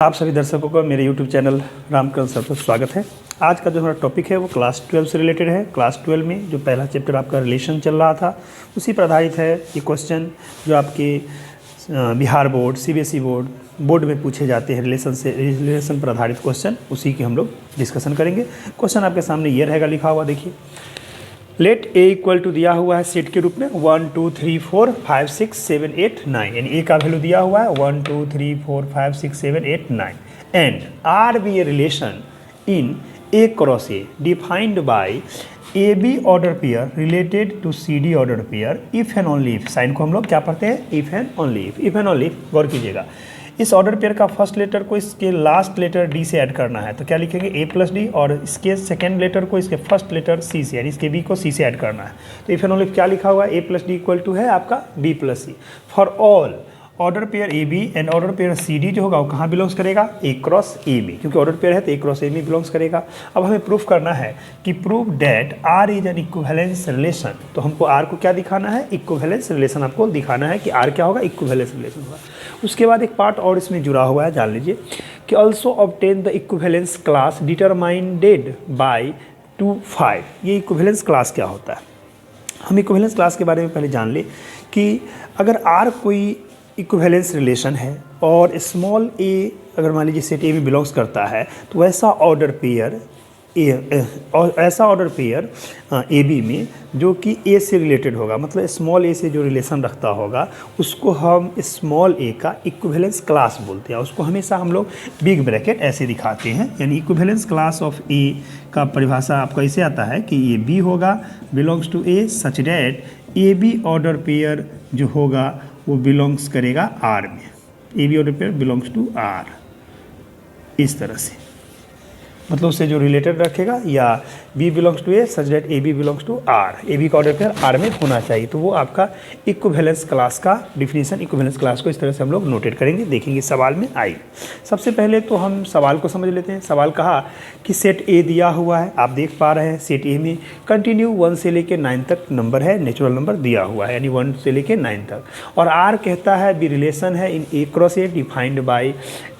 आप सभी दर्शकों का मेरे YouTube चैनल रामकरण सर पर स्वागत है। आज का जो हमारा टॉपिक है वो क्लास 12 से रिलेटेड है। क्लास 12 में जो पहला चैप्टर आपका रिलेशन चल रहा था उसी पर आधारित है ये क्वेश्चन जो आपके बिहार बोर्ड, CBSE बोर्ड में पूछे जाते हैं। रिलेशन पर आधारित क्वेश्चन उसी की हम लोग डिस्कशन करेंगे। क्वेश्चन आपके सामने ये रहेगा लिखा हुआ, देखिए। लेट ए इक्वल टू दिया हुआ है सेट के रूप में 1 2 3 4 5 6 7 8 9, यानी ए का वैल्यू दिया हुआ है 1 2 3 4 5 6 7 8 9 and R be a relation in A cross A defined by A B order pair related to C D order pair if and only if. Sign को हम लोग क्या पढ़ते हैं? If and only if. If and only if गौर कीजिएगा, इस order pair का फर्स्ट लेटर को इसके लास्ट लेटर डी से ऐड करना है तो क्या लिखेंगे? ए प्लस डी, और इसके सेकेंड लेटर को इसके फर्स्ट लेटर सी से, यानी इसके बी को सी से ऐड करना है। तो इफ एंड ओनली क्या लिखा हुआ है? A plus D equal to है आपका B plus C. For all order pair A B and order pair C D जो होगा वो कहाँ बिलोंग्स करेगा? ए क्रॉस ए बी, क्योंकि ऑर्डर पेयर है तो A cross A B belongs करेगा। अब हमें प्रूफ करना है कि prove that R is an equivalence relation. तो हमको आर को क्या दिखाना है? इक्विवेलेंस रिलेशन आपको दिखाना है कि आर क्या होगा? इक्विवेलेंस रिलेशन होगा। उसके बाद एक पार्ट और इसमें जुड़ा हुआ है, जान लीजिए कि also obtain the equivalence class determined by 2 5। ये इक्विवेलेंस क्लास क्या होता है? हम इक्विवेलेंस क्लास के बारे में पहले जान ले कि अगर आर कोई इक्विवेलेंस रिलेशन है और स्मॉल ए अगर मान लीजिए सेट ए में बिलोंग्स करता है तो वैसा ऑर्डर पेयर ए बी में जो कि ए से रिलेटेड होगा, मतलब स्मॉल ए से जो रिलेशन रखता होगा उसको हम स्मॉल ए का इक्विवेलेंस क्लास बोलते हैं। उसको हमेशा हम लोग बिग ब्रैकेट ऐसे दिखाते हैं, यानी इक्विवेलेंस क्लास ऑफ ए का परिभाषा आपको ऐसे आता है कि ये बी होगा belongs to A such that A B order pair जो होगा वो बिलोंग्स करेगा आर में। A B order pair belongs to R, इस तरह से, मतलब उससे जो रिलेटेड रखेगा, या B belongs to A such that A B belongs to R, A B का ऑर्डर पेयर आर में होना चाहिए। तो वो आपका इक्विवेलेंस क्लास का डिफिनीशन, इक्विवेलेंस क्लास को इस तरह से हम लोग नोटेट करेंगे, देखेंगे सवाल में आई। सबसे पहले तो हम सवाल को समझ लेते हैं। सवाल कहा कि सेट ए दिया हुआ है, आप देख पा रहे हैं सेट ए में कंटिन्यू 1 से लेकर 9 तक नंबर है, नेचुरल नंबर दिया हुआ है, यानी 1 से लेकर 9 तक। और आर कहता है बी रिलेशन है in A cross A defined by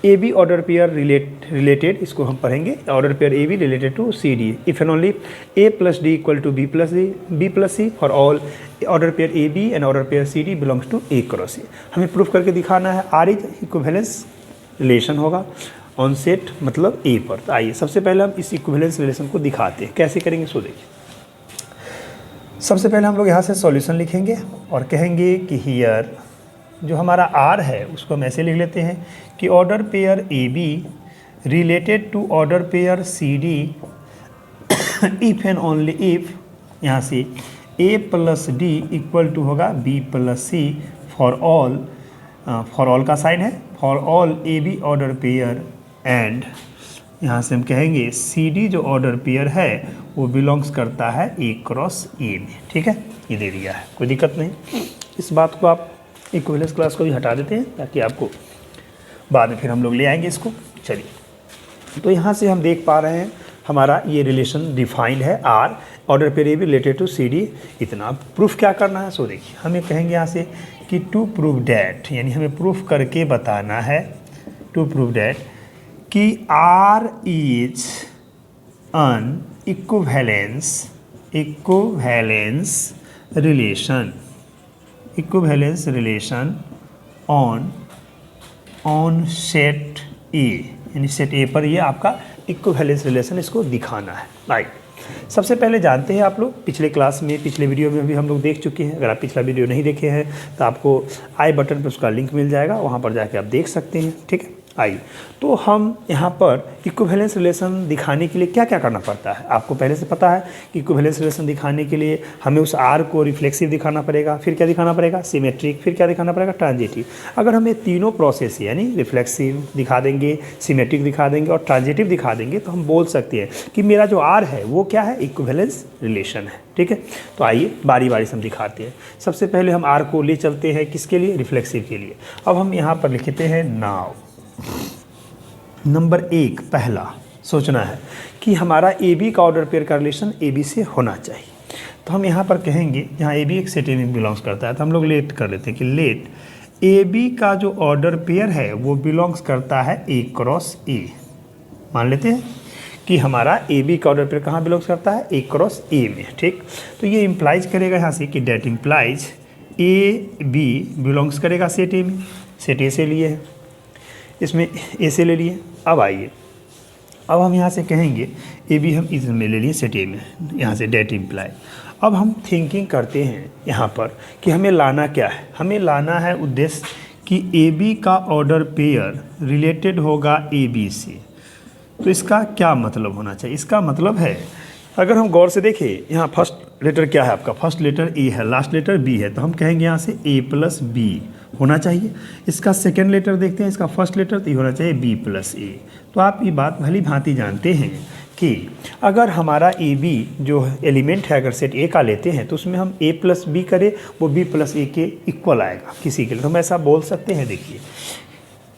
A B order pair related, इसको हम पढ़ेंगे order pair A B related to C D if and only A plus D equal to B plus C for all order pair A B and order pair C D belongs to A cross A. हमें proof करके दिखाना है R is equivalence relation होगा on set मतलब A पर। तो आइए सबसे पहले हम इस इक्विवेलेंस रिलेशन को दिखाते हैं, कैसे करेंगे सो देखिए। सबसे पहले हम लोग यहाँ से सॉल्यूशन लिखेंगे और कहेंगे कि हियर जो हमारा आर है उसको हम ऐसे लिख लेते हैं कि order pair A B related to order pair C D if and only if, यहाँ से A plus D equal to होगा B plus C for all का साइन है, for all A B order pair and यहाँ से हम कहेंगे C D जो ऑर्डर पेयर है वो बिलोंग्स करता है ए क्रॉस ए में। ठीक है, ये दे दिया है, कोई दिक्कत नहीं। इस बात को आप इक्विवेलेंस क्लास को भी हटा देते हैं ताकि आपको बाद में फिर हम लोग ले आएंगे इसको। चलिए, तो यहाँ से हम देख पा रहे हैं हमारा ये रिलेशन डिफाइंड है R order pair A B related to C D. इतना प्रूफ क्या करना है सो देखिए, हमें कहेंगे यहाँ से कि टू प्रूव डैट, यानी हमें प्रूफ करके बताना है टू प्रूव डैट कि R is an equivalence relation on set A, यानी सेट ए पर ये आपका इक्विवेलेंस रिलेशन इसको दिखाना है। राइट, सबसे पहले जानते हैं आप लोग, पिछले क्लास में पिछले वीडियो में भी हम लोग देख चुके हैं। अगर आप पिछला वीडियो नहीं देखे हैं तो आपको आई बटन पर उसका लिंक मिल जाएगा, वहाँ पर जाके आप देख सकते हैं। ठीक है, आई तो हम यहाँ पर इक्विवेलेंस रिलेशन दिखाने के लिए क्या क्या करना पड़ता है आपको पहले से पता है कि इक्विवेलेंस रिलेशन दिखाने के लिए हमें उस आर को रिफ्लेक्सिव दिखाना पड़ेगा, फिर क्या दिखाना पड़ेगा? सिमेट्रिक, फिर क्या दिखाना पड़ेगा? ट्रांजिटिव। अगर हमें तीनों प्रोसेस यानी रिफ्लेक्सिव दिखा देंगे, सिमेट्रिक दिखा देंगे और ट्रांजिटिव दिखा देंगे तो हम बोल सकते हैं कि मेरा जो आर है वो क्या है? इक्विवेलेंस रिलेशन है। ठीक है, तो आइए बारी बारी से हम दिखाते हैं। सबसे पहले हम आर को ले चलते हैं किसके लिए? रिफ्लेक्सिव के लिए। अब हम यहाँ पर लिखते हैं नाउ नंबर 1 पहला सोचना है कि हमारा ए बी का ऑर्डर पेयर का रिलेशन ए बी से होना चाहिए। तो हम यहाँ पर कहेंगे, यहाँ ए बी एक सेट ए में बिलोंग्स करता है तो हम लोग लेट कर लेते हैं कि लेट ए बी का जो ऑर्डर पेयर है वो बिलोंग्स करता है ए क्रॉस ए। मान लेते हैं कि हमारा ए बी का ऑर्डर पेयर कहाँ बिलोंग्स करता है, ए क्रॉस ए में। ठीक, तो ये इम्प्लाइज करेगा यहाँ से कि that implies A B belongs करेगा सेट ए में। सेट ए से लिए है, इसमें ए से ले लिए। अब आइए, अब हम यहाँ से कहेंगे ए बी हम इसमें ले लिए सेट ए में, यहाँ से डेट इम्प्लाई। अब हम थिंकिंग करते हैं यहाँ पर कि हमें लाना क्या है। हमें लाना है उद्देश्य कि ए बी का ऑर्डर पेयर रिलेटेड होगा ए बी से। तो इसका क्या मतलब होना चाहिए? इसका मतलब है, अगर हम गौर से देखें, यहाँ फर्स्ट लेटर क्या है आपका, फर्स्ट लेटर ए है, लास्ट लेटर बी है, तो हम कहेंगे यहाँ से ए प्लस बी होना चाहिए। इसका सेकेंड लेटर देखते हैं, इसका फर्स्ट लेटर, तो ये होना चाहिए बी प्लस ए। तो आप ये बात भली भांति जानते हैं कि अगर हमारा ए बी जो एलिमेंट है, अगर सेट ए का लेते हैं तो उसमें हम ए प्लस बी करें, वो बी प्लस ए के इक्वल आएगा किसी के लिए। तो हम ऐसा बोल सकते हैं, देखिए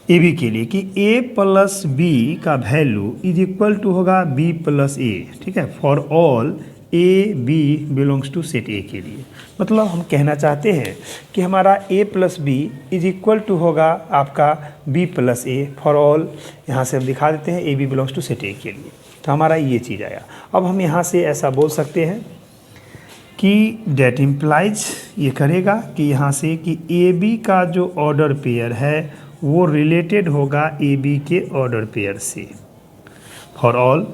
ए बी के लिए कि ए प्लस बी का वैल्यू इज इक्वल टू होगा बी प्लस ए। ठीक है, for all A B belongs to set A के लिए। मतलब हम कहना चाहते हैं कि हमारा A plus B is equal to होगा आपका B plus A for all, यहाँ से हम दिखा देते हैं A B belongs to set A के लिए। तो हमारा ये चीज़ आया। अब हम यहाँ से ऐसा बोल सकते हैं कि डेट इम्प्लाइज ये करेगा कि यहाँ से कि ए बी का जो ऑर्डर पेयर है वो रिलेटेड होगा ए बी के ऑर्डर पेयर से। फॉर ऑल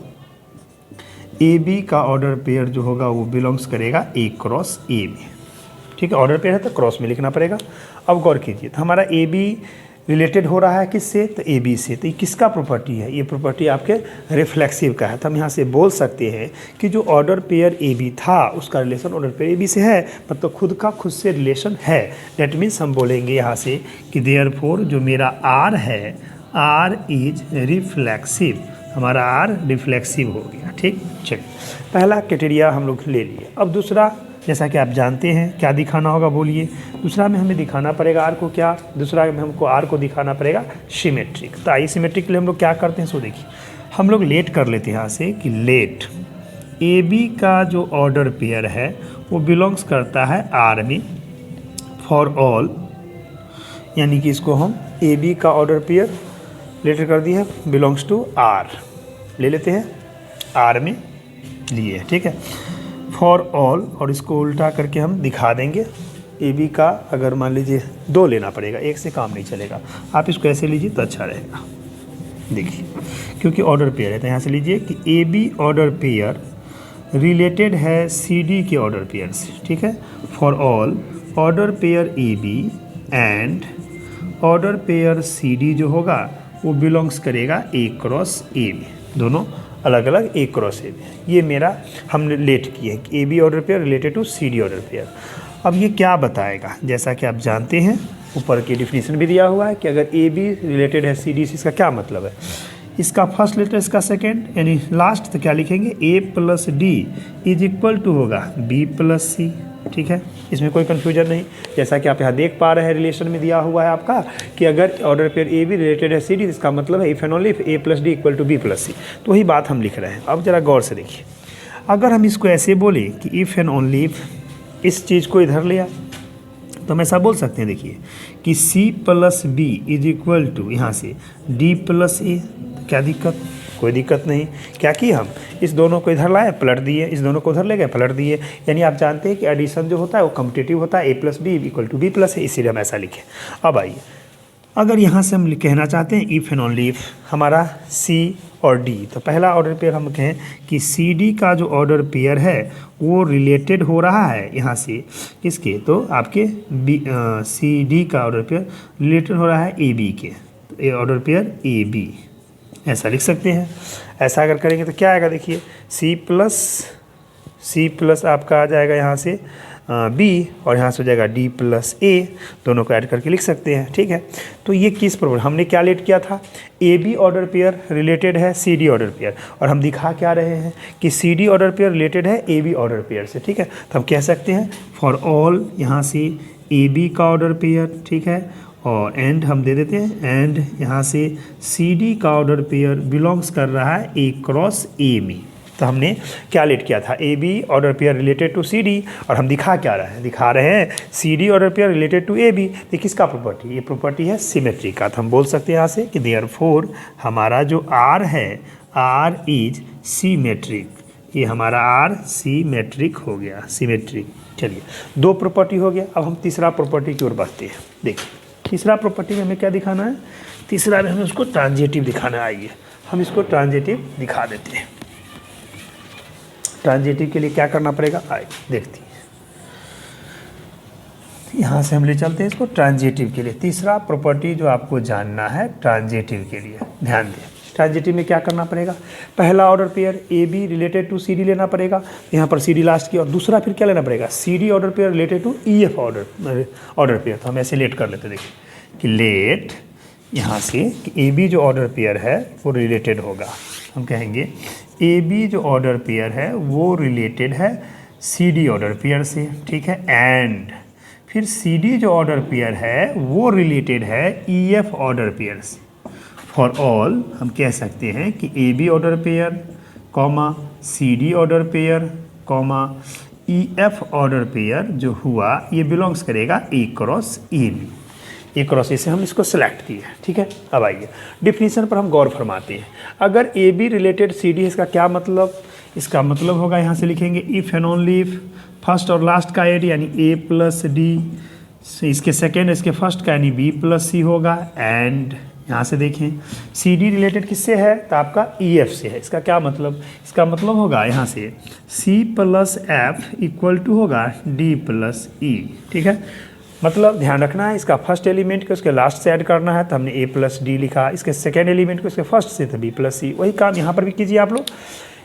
ए बी का ऑर्डर पेयर जो होगा वो बिलोंग्स करेगा ए क्रॉस ए में। ठीक है, ऑर्डर पेयर है तो क्रॉस में लिखना पड़ेगा। अब गौर कीजिए, तो हमारा ए बी रिलेटेड हो रहा है किससे, तो ए बी से। तो ये किसका प्रॉपर्टी है? ये प्रॉपर्टी आपके रिफ्लेक्सिव का है। तो हम यहाँ से बोल सकते हैं कि जो ऑर्डर पेयर ए बी था उसका relation order pair A B से है, मतलब खुद का खुद से रिलेशन है। डेट मीन्स हम बोलेंगे यहाँ से कि देयरफॉर जो मेरा आर है, आर इज रिफ्लेक्सिव, हमारा आर रिफ्लेक्सिव हो गया। ठीक, चलिए पहला क्राइटेरिया हम लोग ले लिए। अब दूसरा, जैसा कि आप जानते हैं क्या दिखाना होगा, बोलिए। दूसरा में हमें दिखाना पड़ेगा आर को, क्या दूसरा में हमको आर को दिखाना पड़ेगा सिमेट्रिक। तो आई सिमेट्रिक के लिए हम लोग क्या करते हैं, सो देखिए हम लोग लेट कर लेते हैं यहाँ से कि लेट ए बी का जो ऑर्डर पेयर है वो बिलोंग्स करता है आर में फॉर ऑल, यानी कि इसको हम ए बी का ऑर्डर पेयर लेटर कर दिया है बिलोंग्स टू आर, ले लेते हैं आर में लिए। ठीक है, फॉर ऑल, और इसको उल्टा करके हम दिखा देंगे ए बी का, अगर मान लीजिए 2 लेना पड़ेगा, एक से काम नहीं चलेगा। आप इसको ऐसे लीजिए तो अच्छा रहेगा। देखिए क्योंकि ऑर्डर पेयर है तो यहाँ से लीजिए कि A B order pair related है सी डी के ऑर्डर पेयर से। ठीक है, for all order pair A B and order pair C D जो होगा वो बिलोंग्स करेगा ए क्रॉस ए में, दोनों अलग अलग ए क्रॉस ए में। ये मेरा हमने लेट किया है कि A B order pair related to C D order pair. अब ये क्या बताएगा, जैसा कि आप जानते हैं ऊपर की डिफिनीशन भी दिया हुआ है कि अगर ए बी रिलेटेड है सी डी से, इसका क्या मतलब है, इसका फर्स्ट लेटर इसका सेकेंड यानी लास्ट, तो क्या लिखेंगे A plus D is equal to होगा बी प्लस सी। ठीक है, इसमें कोई कन्फ्यूजन नहीं। जैसा कि आप यहाँ देख पा रहे हैं रिलेशन में दिया हुआ है आपका कि अगर order pair A B related है सी डी, इसका मतलब है if and only if A plus D equal to B plus C. तो वही बात हम लिख रहे हैं। अब जरा गौर से देखिए, अगर हम इसको ऐसे बोले कि इफ़ एंड ओनली इफ इस चीज़ को इधर ले आए तो हम ऐसा बोल सकते हैं, देखिए कि C plus B is equal to यहाँ से डी प्लस ए। क्या दिक्कत? कोई दिक्कत नहीं। क्या किए हम इस दोनों को इधर लाए पलट दिए, इस दोनों को उधर ले गए पलट दिए। यानी आप जानते हैं कि एडिशन जो होता है वो कम्पिटिटिव होता है, A plus B equal to B plus है, इसीलिए हम ऐसा लिखें। अब आइए, अगर यहाँ से हम कहना चाहते हैं इफ़ एंड ओनली इफ हमारा सी और डी, तो पहला ऑर्डर पेयर हम कहें कि सी डी का जो ऑर्डर पेयर है वो रिलेटेड हो रहा है यहाँ से इसके, तो आपके बी सी डी का ऑर्डर पेयर रिलेटेड हो रहा है ए बी के, तो ऑर्डर पेयर ए बी ऐसा लिख सकते हैं। ऐसा अगर करेंगे तो क्या आएगा, देखिए सी प्लस आपका आ जाएगा यहाँ से बी और यहाँ से हो जाएगा डी प्लस ए, दोनों को ऐड करके लिख सकते हैं। ठीक है, तो ये किस प्रॉब्लम हमने क्या लेट किया था, A B order pair related है सी डी ऑर्डर पेयर, और हम दिखा क्या रहे हैं कि C D order pair related है ए बी ऑर्डर पेयर से। ठीक है, तो हम कह सकते हैं फॉर ऑल यहाँ से ए बी का ऑर्डर पेयर, ठीक है, और एंड हम दे देते हैं एंड यहाँ से सी डी का ऑर्डर पेयर बिलोंग्स कर रहा है ए क्रॉस ए में। तो हमने क्या लेट किया था, A B order pair related to C D, और हम दिखा क्या रहे हैं, दिखा रहे हैं C D order pair related to A B. ये किसका प्रॉपर्टी, ये प्रॉपर्टी है सिमेट्री का। तो हम बोल सकते हैं यहाँ से कि देयरफॉर हमारा जो आर है, आर इज सीमेट्रिक, ये हमारा आर सीमेट्रिक हो गया, सीमेट्रिक। चलिए 2 प्रॉपर्टी हो गया। अब हम तीसरा प्रॉपर्टी की ओर बढ़ते हैं। देखिए तीसरा प्रॉपर्टी में हमें क्या दिखाना है, तीसरा में हमें उसको ट्रांजिटिव दिखाना है। आइए हम इसको ट्रांजिटिव दिखा देते हैं। ट्रांजिटिव के लिए क्या करना पड़ेगा, आइए देखते हैं। यहाँ से हम ले चलते हैं इसको ट्रांजिटिव के लिए। तीसरा प्रॉपर्टी जो आपको जानना है ट्रांजिटिव के लिए, ध्यान दें। ट्रांजिटिव में क्या करना पड़ेगा, पहला order pair A B related to C D लेना पड़ेगा, यहाँ पर सी डी लास्ट की, और दूसरा फिर क्या लेना पड़ेगा, C D order pair related to E F order pair. तो हम ऐसे लेट कर लेते हैं, देखिए कि लेट यहाँ से कि ए बी जो ऑर्डर पेयर है वो रिलेटेड होगा, हम कहेंगे ए बी जो ऑर्डर पेयर है वो रिलेटेड है सी डी ऑर्डर पेयर से, ठीक है। एंड फिर सी डी जो ऑर्डर पेयर है वो रिलेटेड है ई एफ ऑर्डर पेयर से। फॉर ऑल हम कह सकते हैं कि A B order pair comma C D order pair comma E F order pair जो हुआ ये बिलोंग्स करेगा A cross A B. A cross A से हम इसको सेलेक्ट किए, ठीक है। अब आइए डिफिनीशन पर हम गौर फरमाते हैं। अगर A B related C D, इसका क्या मतलब, इसका मतलब होगा यहाँ से लिखेंगे if and only if first और लास्ट का एड यानी ए प्लस डी, इसके सेकेंड इसके फर्स्ट का यानी बी प्लस सी होगा। एंड यहाँ से देखें सी डी रिलेटेड किससे है, तो आपका ई एफ से है। इसका क्या मतलब, इसका मतलब होगा यहाँ से C plus F equal to होगा डी प्लस ई, ठीक है। मतलब ध्यान रखना है इसका फर्स्ट एलिमेंट को इसके लास्ट से ऐड करना है, तो हमने ए प्लस डी लिखा, इसके सेकेंड एलिमेंट को इसके फर्स्ट से तो बी प्लस सी। वही काम यहाँ पर भी कीजिए आप लोग,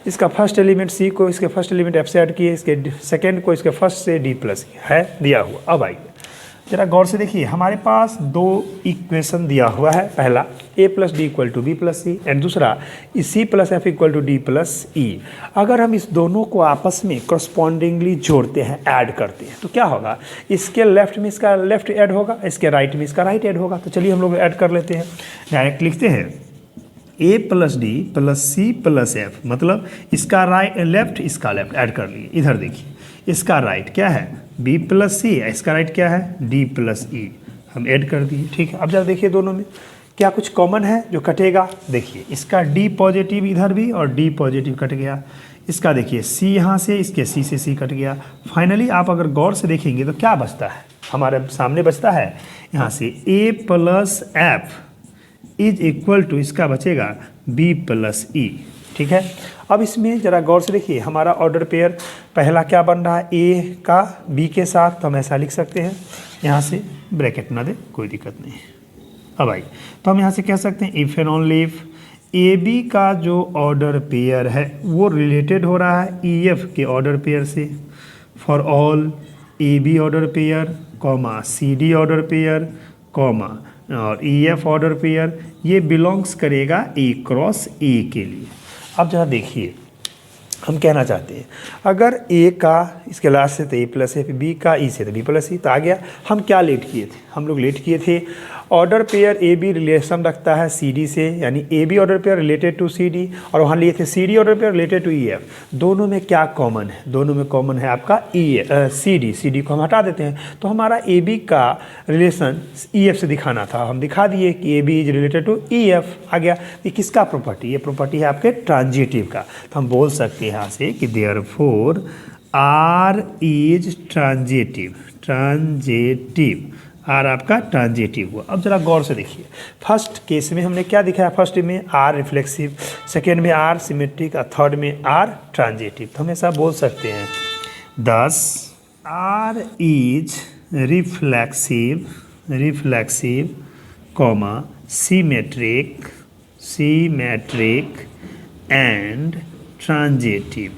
इसका फर्स्ट एलिमेंट सी को इसके फर्स्ट एलिमेंट एफ से ऐड किए, इसके सेकेंड को इसके फर्स्ट से डी प्लस है दिया हुआ। अब आइए जरा गौर से देखिए, हमारे पास 2 इक्वेशन दिया हुआ है, पहला A plus D equal to B plus C and दूसरा C plus F equal to D plus E. अगर हम इस दोनों को आपस में करस्पॉन्डिंगली जोड़ते हैं, ऐड करते हैं, तो क्या होगा, इसके लेफ्ट में इसका लेफ्ट ऐड होगा, इसके राइट में इसका राइट ऐड होगा। तो चलिए हम लोग ऐड कर लेते हैं, डायरेक्ट लिखते हैं A plus D plus C plus F, मतलब इसका राइट लेफ्ट इसका लेफ्ट ऐड कर लिए। इधर देखिए इसका राइट क्या है बी प्लस सी, इसका राइट क्या है डी प्लस ई, हम ऐड कर दिए, ठीक है। अब जरा देखिए दोनों में क्या कुछ कॉमन है जो कटेगा, देखिए इसका डी पॉजिटिव इधर भी और डी पॉजिटिव कट गया, इसका देखिए सी यहाँ से इसके सी से सी कट गया। फाइनली आप अगर गौर से देखेंगे तो क्या बचता है, हमारे सामने बचता है यहाँ से A plus F is equal to इसका बचेगा बी प्लस ई, ठीक है। अब इसमें ज़रा गौर से देखिए हमारा ऑर्डर पेयर पहला क्या बन रहा है ए का बी के साथ, तो हम ऐसा लिख सकते हैं, यहाँ से ब्रैकेट ना दे कोई दिक्कत नहीं। अब आइए तो हम यहाँ से कह सकते हैं if and only if A B का जो ऑर्डर पेयर है वो रिलेटेड हो रहा है ई एफ के ऑर्डर पेयर से। For all A B order pair comma C D order pair comma और ई एफ ऑर्डर पेयर ये बिलोंग्स करेगा ए क्रॉस ए के लिए। अब जरा देखिए हम कहना चाहते हैं अगर ए का इसके लास्ट से तो ए प्लस है, बी का ई से तो बी प्लस ई, तो आ गया। हम क्या लेट किए थे, हम लोग लेट किए थे order pair A B relation रखता है सी डी से, यानी A B order pair related to C D, और वहाँ लिए थे C D order pair related to E F. दोनों में क्या कॉमन है, दोनों में कॉमन है आपका सी डी को हम हटा देते हैं, तो हमारा ए बी का रिलेशन ई एफ से दिखाना था, हम दिखा दिए कि A B is related to E F आ गया। ये किसका प्रॉपर्टी, ये प्रॉपर्टी है आपके ट्रांजिटिव का। तो हम बोल सकते हैं यहाँ से कि therefore R is transitive, transitive R आपका ट्रांजिटिव हुआ। अब जरा गौर से देखिए फर्स्ट केस में हमने क्या दिखाया, फर्स्ट में आर रिफ्लेक्सिव, सेकेंड में आर सिमेट्रिक और थर्ड में आर ट्रांजिटिव। तो हम ऐसा बोल सकते हैं thus R is reflexive, reflexive comma symmetric, symmetric and transitive,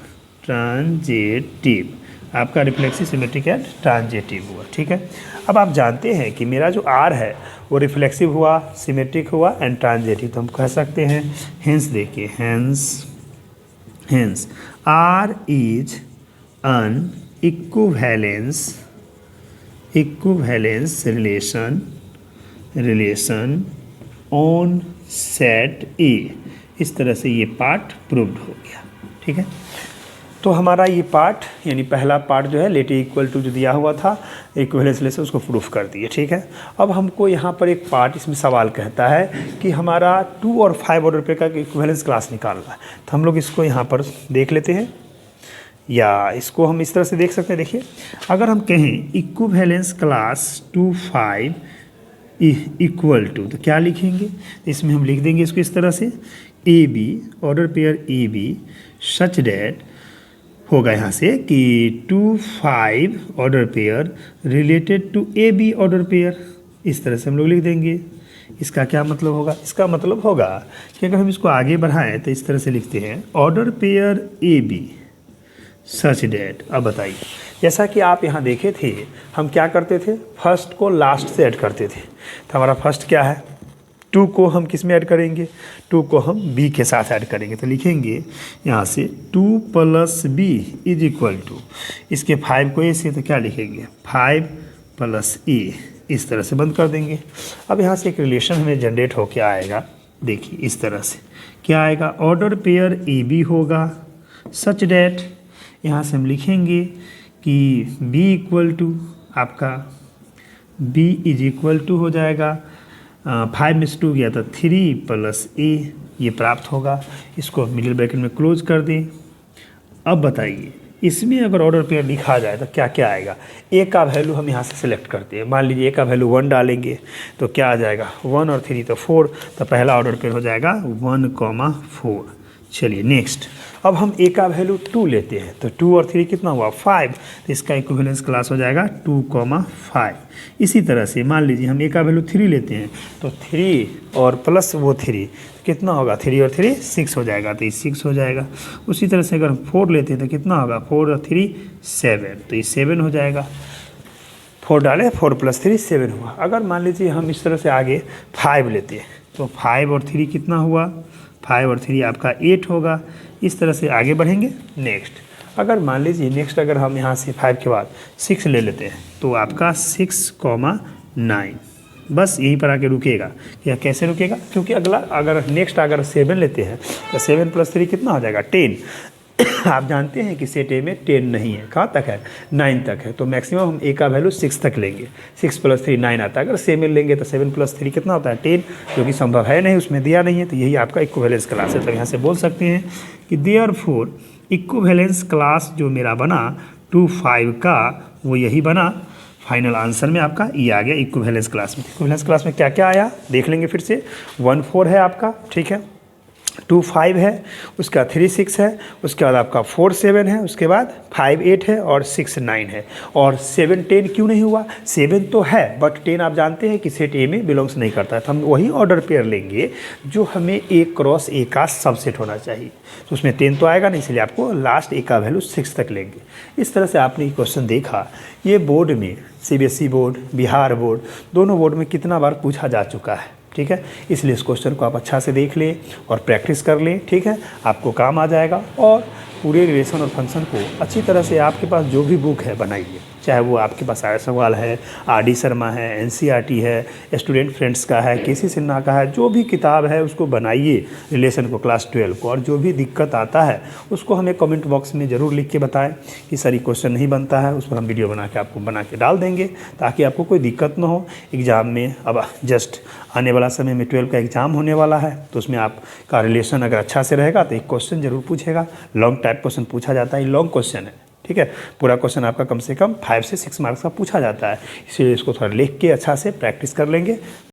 transitive आपका रिफ्लेक्सिव सिमेट्रिक एंड ट्रांजिटिव हुआ, ठीक है। अब आप जानते हैं कि मेरा जो आर है वो रिफ्लेक्सिव हुआ, सिमेट्रिक हुआ एंड ट्रांजिटिव, तो हम कह सकते हैं हेंस देखिए hence R is an equivalence relation on set A. इस तरह से ये पार्ट प्रूव्ड हो गया, ठीक है। तो हमारा ये पार्ट यानी पहला पार्ट जो है लेट ए इक्वल टू जो दिया हुआ था इक्विवेलेंस रिलेशन उसको प्रूफ कर दिए, ठीक है। अब हमको यहाँ पर एक पार्ट इसमें सवाल कहता है कि हमारा 2 और 5 ऑर्डर पे का इक्विवेलेंस क्लास निकालना है। तो हम लोग इसको यहाँ पर देख लेते हैं, या इसको हम इस तरह से देख सकते हैं। देखिए, अगर हम कहें इक्विवेलेंस क्लास 2 5 इक्वल टू, तो क्या लिखेंगे, इसमें हम लिख देंगे इसको इस तरह से A B order pair A B such that होगा यहाँ से कि 2 5 order pair related to A B order pair, इस तरह से हम लोग लिख देंगे। इसका क्या मतलब होगा, इसका मतलब होगा कि अगर हम इसको आगे बढ़ाएं तो इस तरह से लिखते हैं order pair A B such that. अब बताइए, जैसा कि आप यहाँ देखे थे हम क्या करते थे, फर्स्ट को लास्ट से ऐड करते थे। तो हमारा फर्स्ट क्या है, 2 को हम किस में ऐड करेंगे, 2 को हम b के साथ ऐड करेंगे। तो लिखेंगे यहाँ से 2 + b इज इक्वल टू, इसके 5 को a से, तो क्या लिखेंगे 5 + a, इस तरह से बंद कर देंगे। अब यहाँ से एक रिलेशन हमें जनरेट होके आएगा, देखिए इस तरह से क्या आएगा, ऑर्डर पेयर ए बी होगा सच डैट, यहाँ से हम लिखेंगे कि b इक्वल टू आपका b इज इक्वल टू हो जाएगा 5 में से 2 गया था 3 + a, ये प्राप्त होगा। इसको मिडिल ब्रैकेट में क्लोज कर दें। अब बताइए, इसमें अगर ऑर्डर पेयर लिखा जाए तो क्या क्या आएगा, a का वैल्यू हम यहाँ से सिलेक्ट करते हैं। मान लीजिए a का वैल्यू 1 डालेंगे तो क्या आ जाएगा 1 और 3 तो 4, तो पहला ऑर्डर पेयर हो जाएगा 1, 4। चलिए नेक्स्ट, अब हम a का वैल्यू 2 लेते हैं तो 2 और 3 कितना हुआ 5, तो इसका इक्विवेलेंस क्लास हो जाएगा 2, 5। इसी तरह से मान लीजिए हम a का वैल्यू 3 लेते हैं तो 3 और प्लस वो 3 कितना होगा, 3 और 3 6 हो जाएगा, तो ये 6 हो जाएगा। उसी तरह से अगर हम 4 लेते हैं तो कितना होगा 4 और 3 7, तो ये 7 हो जाएगा। 4 डाले 4 + 3 7 हुआ। अगर मान लीजिए हम इस तरह से आगे 5 लेते हैं तो 5 और 3 कितना हुआ, 5 और 3 आपका 8 होगा। इस तरह से आगे बढ़ेंगे। नेक्स्ट, अगर मान लीजिए नेक्स्ट अगर हम यहाँ से 5 के बाद 6 ले लेते हैं तो आपका 6, 9, बस यहीं पर आके रुकेगा। या कैसे रुकेगा, क्योंकि अगला अगर नेक्स्ट अगर 7 लेते हैं तो 7 + 3 कितना हो जाएगा 10। आप जानते हैं कि सेट ए में 10 नहीं है, कहाँ तक है 9 तक है, तो मैक्सिमम हम ए का वैल्यू 6 तक लेंगे। 6 + 3 9 आता है। अगर 7 लेंगे तो 7 + 3 कितना होता है 10, जो कि संभव है नहीं, उसमें दिया नहीं है। तो यही आपका इक्विवेलेंस क्लास है। तो यहाँ से बोल सकते हैं कि देयरफॉर इक्विवेलेंस क्लास जो मेरा बना 2 5 का वो यही बना। फाइनल आंसर में आपका ये आ गया इक्विवेलेंस क्लास में। इक्विवेलेंस क्लास में क्या क्या आया देख लेंगे फिर से। 1 4 है आपका, ठीक है, 2 5 है, उसका 3 6 है, उसके बाद आपका 4 7 है, उसके बाद 5 8 है और 6 9 है। और 7 10 क्यों नहीं हुआ, 7 तो है बट 10 आप जानते हैं कि सेट ए में बिलोंग्स नहीं करता है। तो हम वही ऑर्डर पेयर लेंगे जो हमें A क्रॉस A का सबसेट होना चाहिए। तो उसमें 10 तो आएगा नहीं, इसलिए आपको लास्ट A का वैल्यू 6 तक लेंगे। इस तरह से आपने ये क्वेश्चन देखा। ये बोर्ड में CBSE बोर्ड, बिहार बोर्ड, दोनों बोर्ड में कितना बार पूछा जा चुका है, ठीक है। इसलिए इस क्वेश्चन को आप अच्छा से देख लें और प्रैक्टिस कर लें, ठीक है, आपको काम आ जाएगा। और पूरे रिलेशन और फंक्शन को अच्छी तरह से आपके पास जो भी बुक है बनाइए, चाहे वो आपके पास आर्य सवाल है, RD शर्मा है, NCERT है, स्टूडेंट फ्रेंड्स का है, KC सिन्हा का है, जो भी किताब है उसको बनाइए रिलेशन को क्लास 12 को। और जो भी दिक्कत आता है उसको हमें कमेंट बॉक्स में ज़रूर लिख के बताएं कि सर ये क्वेश्चन नहीं बनता है, उस पर हम वीडियो बना के आपको बना के डाल देंगे ताकि आपको कोई दिक्कत ना हो एग्ज़ाम में। अब जस्ट आने वाला समय में 12 का एग्ज़ाम होने वाला है, तो उसमें आपका रिलेशन अगर अच्छा से रहेगा तो एक क्वेश्चन ज़रूर पूछेगा। लॉन्ग टाइप क्वेश्चन पूछा जाता है, लॉन्ग क्वेश्चन है, ठीक है। पूरा क्वेश्चन आपका कम से कम 5 से 6 मार्क्स का पूछा जाता है, इसलिए इसको थोड़ा लिख के अच्छा से प्रैक्टिस कर लेंगे।